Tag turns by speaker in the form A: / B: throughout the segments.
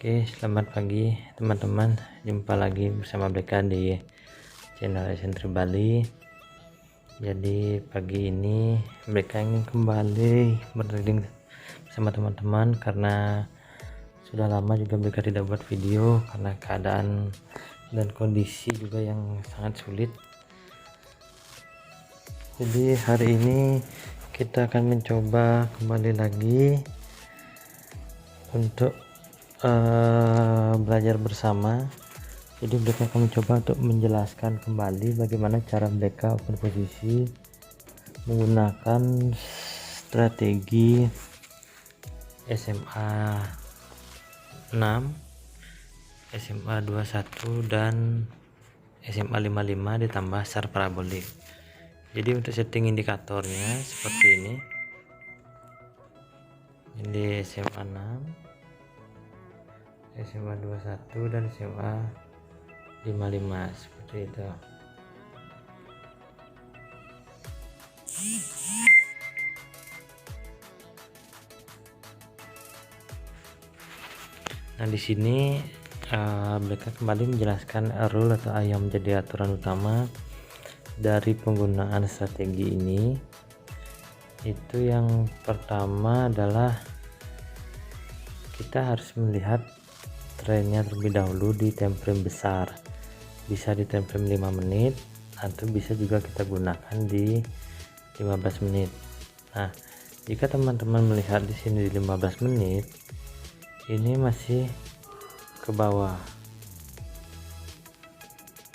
A: Oke, selamat pagi teman-teman. Jumpa lagi bersama BK di channel Esentri Bali. Jadi pagi ini BK ingin kembali bertrading bersama teman-teman karena sudah lama juga BK tidak buat video karena keadaan dan kondisi juga yang sangat sulit. Jadi hari ini kita akan mencoba kembali lagi untuk belajar bersama. Jadi mereka akan mencoba untuk menjelaskan kembali bagaimana cara mereka open posisi menggunakan strategi SMA 6, SMA 21 dan SMA 55 ditambah SAR parabolik. Jadi untuk setting indikatornya seperti ini. Ini SMA 6, SMA 21 dan SMA 55 seperti itu. Nah di sini mereka kembali menjelaskan rule atau yang menjadi aturan utama dari penggunaan strategi ini. Itu yang pertama adalah kita harus melihat trennya terlebih dahulu di time frame besar, bisa di time frame 5 menit atau bisa juga kita gunakan di 15 menit. Nah jika teman-teman melihat di sini di 15 menit ini masih ke bawah,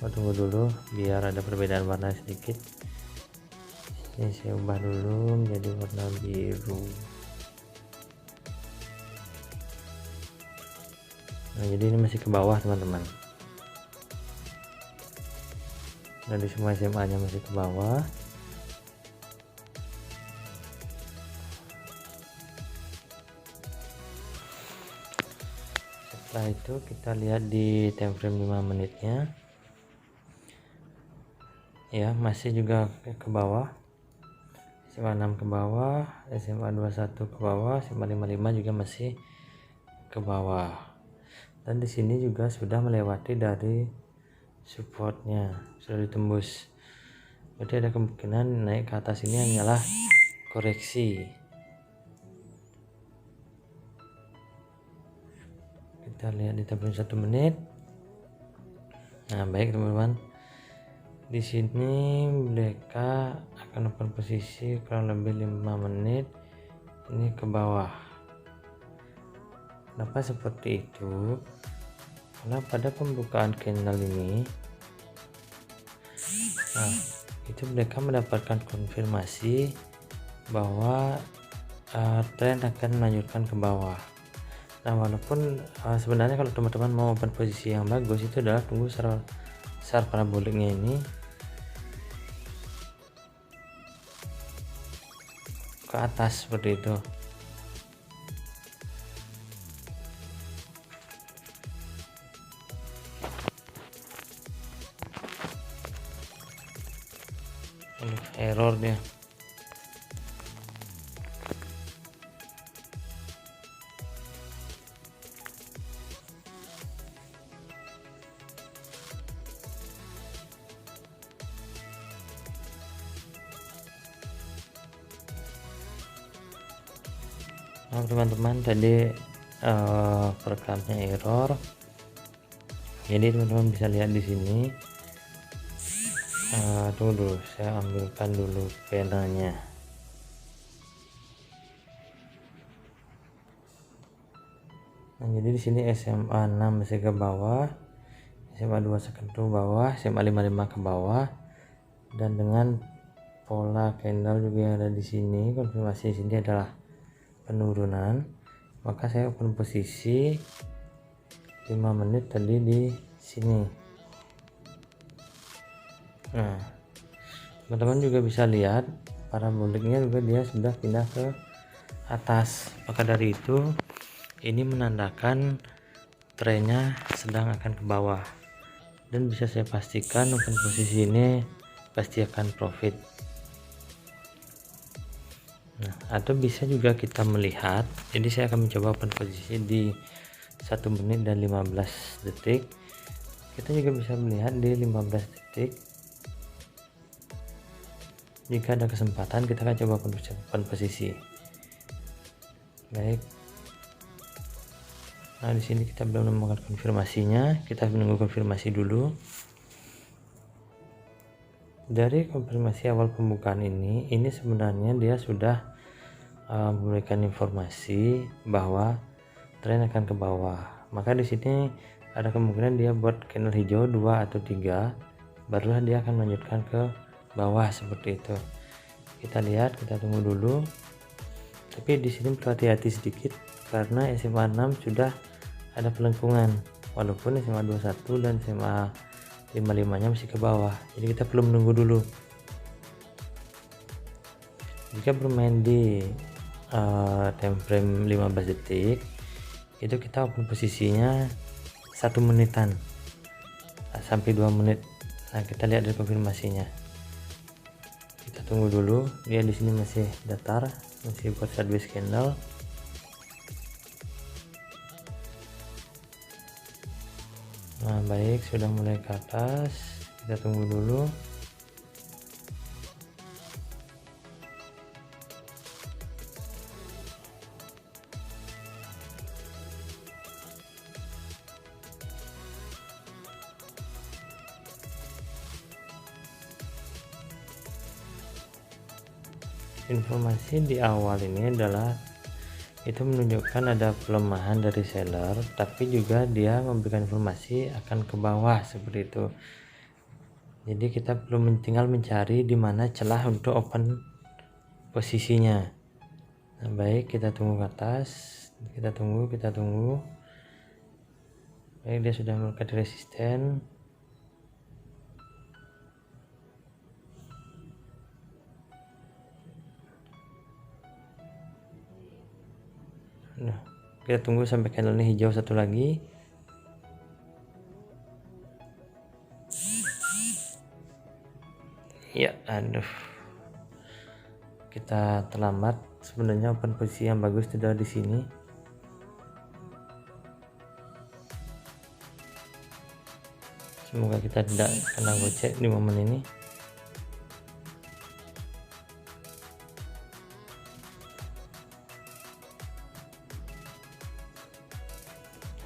A: tunggu dulu biar ada perbedaan warna sedikit. Ini saya ubah dulu menjadi warna biru. Nah jadi ini masih ke bawah teman-teman. Nah di semua SMA nya masih ke bawah. Setelah itu kita lihat di time frame 5 menitnya ya, masih juga ke bawah. SMA 6 ke bawah, SMA 21 ke bawah, SMA 55 juga masih ke bawah. Dan di sini juga sudah melewati dari supportnya, sudah ditembus. Berarti ada kemungkinan naik ke atas ini hanyalah koreksi. Kita lihat di tabel 1 menit. Nah baik teman-teman, di sini mereka akan open posisi kurang lebih 5 menit ini ke bawah. Kenapa seperti itu? Karena pada pembukaan candle ini itu mereka mendapatkan konfirmasi bahwa tren akan melanjutkan ke bawah. Nah walaupun sebenarnya kalau teman-teman mau open posisi yang bagus itu adalah tunggu SAR paraboliknya ini ke atas seperti itu. Error dia. Nah teman-teman tadi perekamnya error. Jadi teman-teman bisa lihat di sini. Tunggu dulu, saya ambilkan dulu penanya. Nah jadi di sini SMA 6 masih ke bawah, SMA 21 ke bawah, SMA 55 ke bawah, dan dengan pola candle juga yang ada di sini, konfirmasi di sini adalah penurunan, maka saya open posisi 5 menit tadi di sini. Nah teman-teman juga bisa lihat paraboliknya juga dia sudah pindah ke atas. Maka dari itu ini menandakan trennya sedang akan ke bawah, dan bisa saya pastikan open posisi ini pasti akan profit. Nah atau bisa juga kita melihat, jadi saya akan mencoba open posisi di 1 menit dan 15 detik. Kita juga bisa melihat di 15 detik. Jika ada kesempatan kita akan coba percepatan posisi. Baik. Nah, di sini kita belum menemukan konfirmasinya, kita menunggu konfirmasi dulu. Dari konfirmasi awal pembukaan ini sebenarnya dia sudah memberikan informasi bahwa tren akan ke bawah. Maka di sini ada kemungkinan dia buat candle hijau 2 atau 3, barulah dia akan melanjutkan ke bawah seperti itu. Kita lihat, kita tunggu dulu. Tapi di sini perlu hati-hati sedikit karena SMA 6 sudah ada pelengkungan, walaupun SMA 21 dan SMA 55-nya masih ke bawah. Jadi kita perlu menunggu dulu. Jika bermain di time frame 15 detik, itu kita open posisinya 1 menitan sampai 2 menit. Nah, kita lihat dari konfirmasinya. Kita tunggu dulu, dia di sini masih datar, masih buat sideways candle. Nah, baik, sudah mulai ke atas. Kita tunggu dulu. Informasi di awal ini adalah itu menunjukkan ada pelemahan dari seller, tapi juga dia memberikan informasi akan ke bawah seperti itu. Jadi kita perlu tinggal mencari di mana celah untuk open posisinya. Nah, baik, kita tunggu ke atas, kita tunggu. Baik, dia sudah mendekati resisten. Nah, kita tunggu sampai candle ini hijau satu lagi. Ya, aduh, kita terlambat. Sebenarnya open posisi yang bagus tidak di sini. Semoga kita tidak kena gocek di momen ini.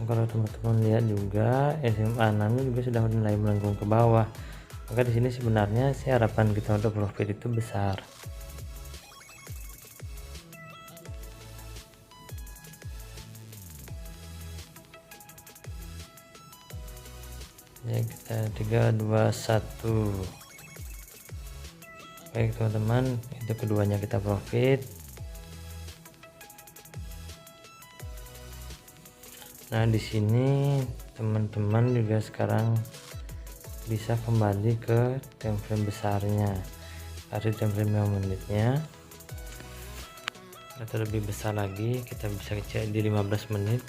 A: Kalau teman-teman lihat juga SMA 6 juga sudah mulai melengkung ke bawah. Maka di sini sebenarnya harapan kita untuk profit itu besar. Ya, kita 3, 2, 1. Baik teman-teman, itu keduanya kita profit. Nah, di sini teman-teman juga sekarang bisa kembali ke time frame besarnya, ada time frame 5 menitnya atau lebih besar lagi. Kita bisa cek di 15 menit.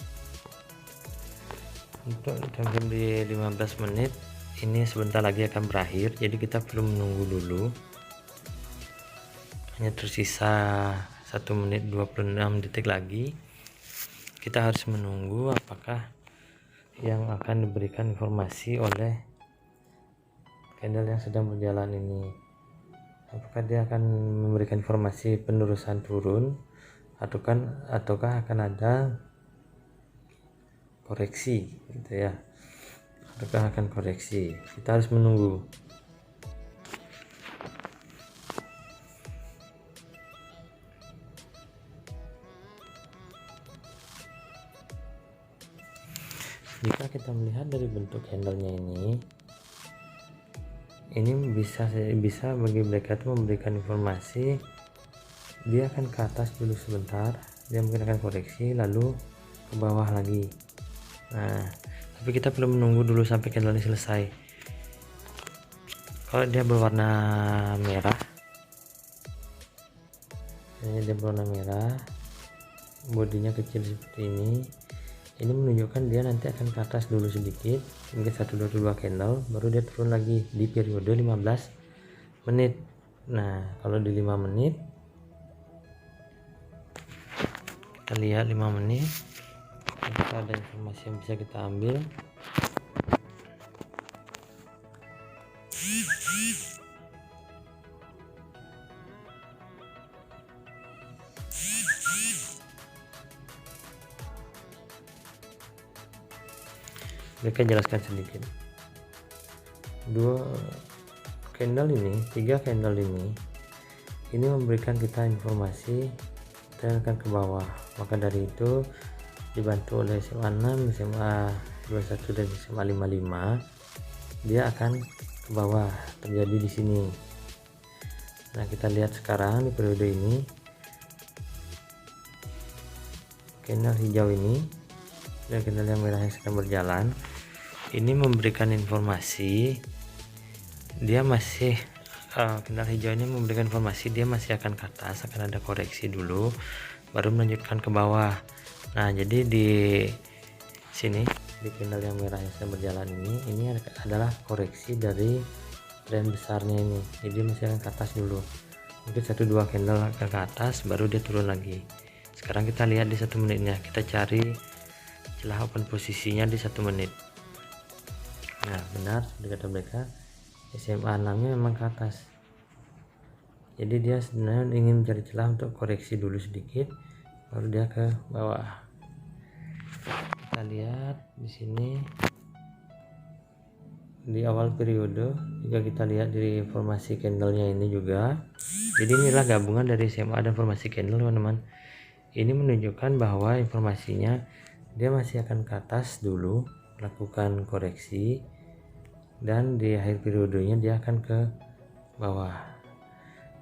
A: Untuk time frame di 15 menit ini sebentar lagi akan berakhir, jadi kita perlu menunggu dulu. Hanya tersisa 1 menit 26 detik lagi. Kita harus menunggu apakah yang akan diberikan informasi oleh candle yang sedang berjalan ini. Apakah dia akan memberikan informasi penerusan turun ataukah akan ada koreksi gitu ya. Ataukah akan koreksi. Kita harus menunggu. Jika kita melihat dari bentuk candlenya ini bisa bagi mereka itu memberikan informasi dia akan ke atas dulu sebentar, dia mungkin akan koreksi lalu ke bawah lagi. Nah, tapi kita perlu menunggu dulu sampai candle ini selesai. Kalau dia berwarna merah, bodinya kecil seperti ini menunjukkan dia nanti akan ke atas dulu sedikit, mungkin 1-2 candle, baru dia turun lagi di periode 15 menit. Nah, kalau di 5 menit kita lihat 5 menit apakah ada informasi yang bisa kita ambil. Mereka jelaskan sedikit. Tiga candle ini memberikan kita informasi dan akan ke bawah. Maka dari itu dibantu oleh SMA 6, SMA 21 dan SMA 55, dia akan ke bawah, terjadi di sini. Nah, kita lihat sekarang di periode ini, candle hijau ini dan candle yang merah yang sedang berjalan ini memberikan informasi dia masih candle hijau ini memberikan informasi dia masih akan ke atas, akan ada koreksi dulu baru melanjutkan ke bawah. Nah, jadi di sini di candle yang merah yang sedang berjalan ini adalah koreksi dari tren besarnya ini, jadi masih akan ke atas dulu, mungkin 1-2 candle akan ke atas baru dia turun lagi. Sekarang kita lihat di 1 menitnya, kita cari celah open posisinya di 1 menit. Nah, benar seperti kata mereka, SMA 6 nya memang ke atas, jadi dia sebenarnya ingin mencari celah untuk koreksi dulu sedikit baru dia ke bawah. Kita lihat di sini di awal periode juga kita lihat dari formasi candlenya ini juga. Jadi inilah gabungan dari SMA dan formasi candle, teman-teman. Ini menunjukkan bahwa informasinya dia masih akan ke atas dulu melakukan koreksi dan di akhir periodenya dia akan ke bawah.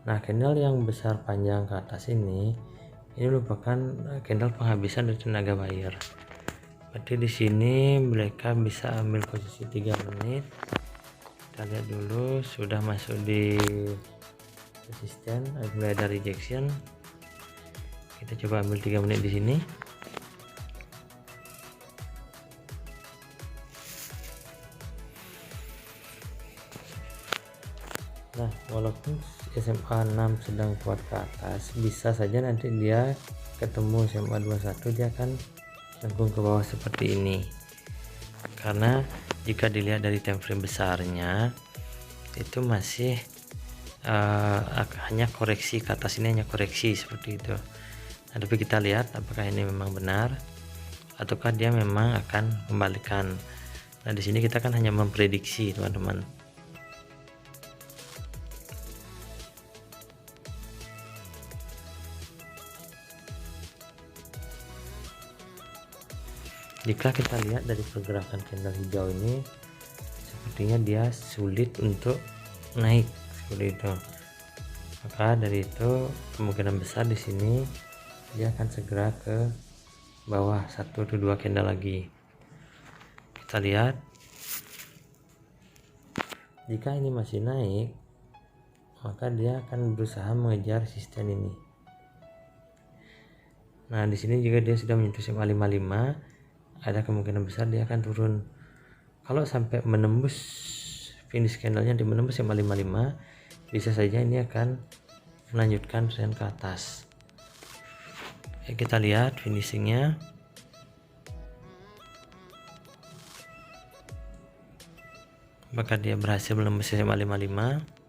A: Nah, candle yang besar panjang ke atas ini merupakan candle penghabisan dari tenaga buyer. Berarti di sini mereka bisa ambil posisi 3 menit. Kita lihat dulu sudah masuk di resisten, mulai ada rejection. Kita coba ambil 3 menit di sini. Nah, walaupun SMA 6 sedang kuat ke atas, bisa saja nanti dia ketemu SMA 21 dia akan lengkung ke bawah seperti ini. Karena jika dilihat dari time frame besarnya itu masih hanya koreksi ke atas, ini hanya koreksi seperti itu. Nah, tapi kita lihat apakah ini memang benar ataukah dia memang akan kembalikan. Nah, di sini kita kan hanya memprediksi, teman-teman. Jika kita lihat dari pergerakan candle hijau ini, sepertinya dia sulit untuk naik seperti itu. Maka dari itu kemungkinan besar di sini dia akan segera ke bawah 1-2 candle lagi. Kita lihat, jika ini masih naik, maka dia akan berusaha mengejar resisten ini. Nah, di sini juga dia sudah menyentuh SMA 55. Ada kemungkinan besar dia akan turun. Kalau sampai menembus finish candlenya di menembus SMA 55, bisa saja ini akan melanjutkan tren ke atas. Oke, kita lihat finishingnya. Apakah dia berhasil menembus SMA 55?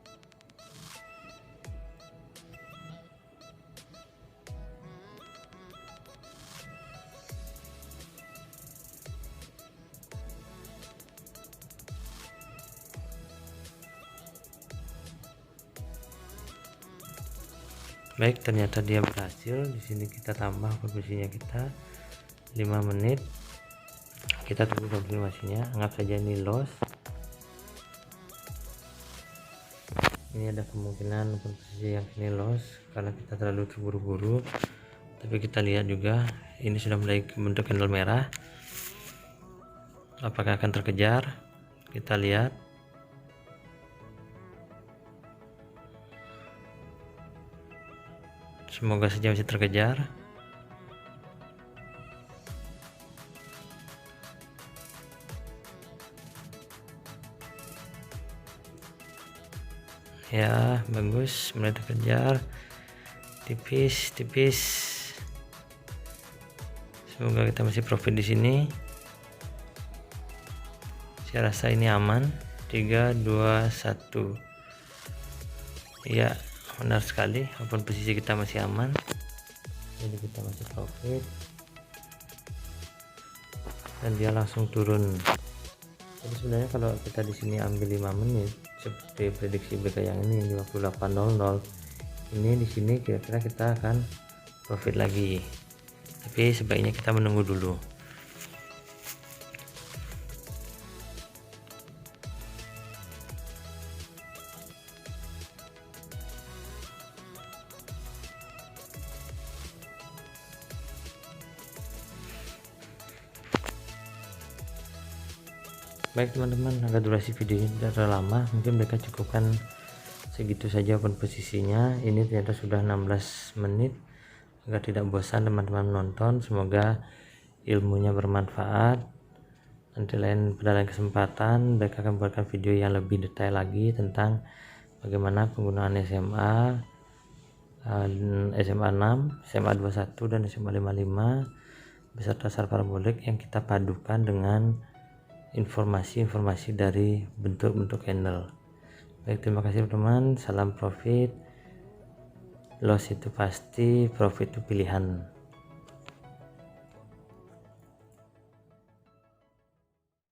A: Baik, ternyata dia berhasil. Di sini kita tambah posisinya kita 5 menit. Kita tunggu konfirmasinya. Anggap saja ini loss. Ini ada kemungkinan posisi yang ini loss karena kita terlalu terburu-buru. Tapi kita lihat juga ini sudah mulai membentuk candle merah. Apakah akan terkejar? Kita lihat. Semoga saja bisa terkejar. Ya, bagus, mulai terkejar. Tipis. Semoga kita masih profit di sini. Saya rasa ini aman. 3 2 1. Iya, benar sekali, walaupun posisi kita masih aman, jadi kita masih profit dan dia langsung turun. Jadi sebenarnya kalau kita di sini ambil 5 menit seperti prediksi BK yang ini di waktu 8.00, ini di sini kira-kira kita akan profit lagi, tapi sebaiknya kita menunggu dulu. Baik teman-teman, agak durasi video ini tidak terlalu lama, mungkin mereka cukupkan segitu saja open posisinya. Ini ternyata sudah 16 menit, agar tidak bosan teman-teman menonton. Semoga ilmunya bermanfaat. Nanti pada lain kesempatan mereka akan buatkan video yang lebih detail lagi tentang bagaimana penggunaan SMA 6, SMA 21 dan SMA 55 beserta SAR parabolik yang kita padukan dengan informasi-informasi dari bentuk-bentuk candle. Baik, terima kasih teman-teman. Salam profit. Loss itu pasti, profit itu pilihan.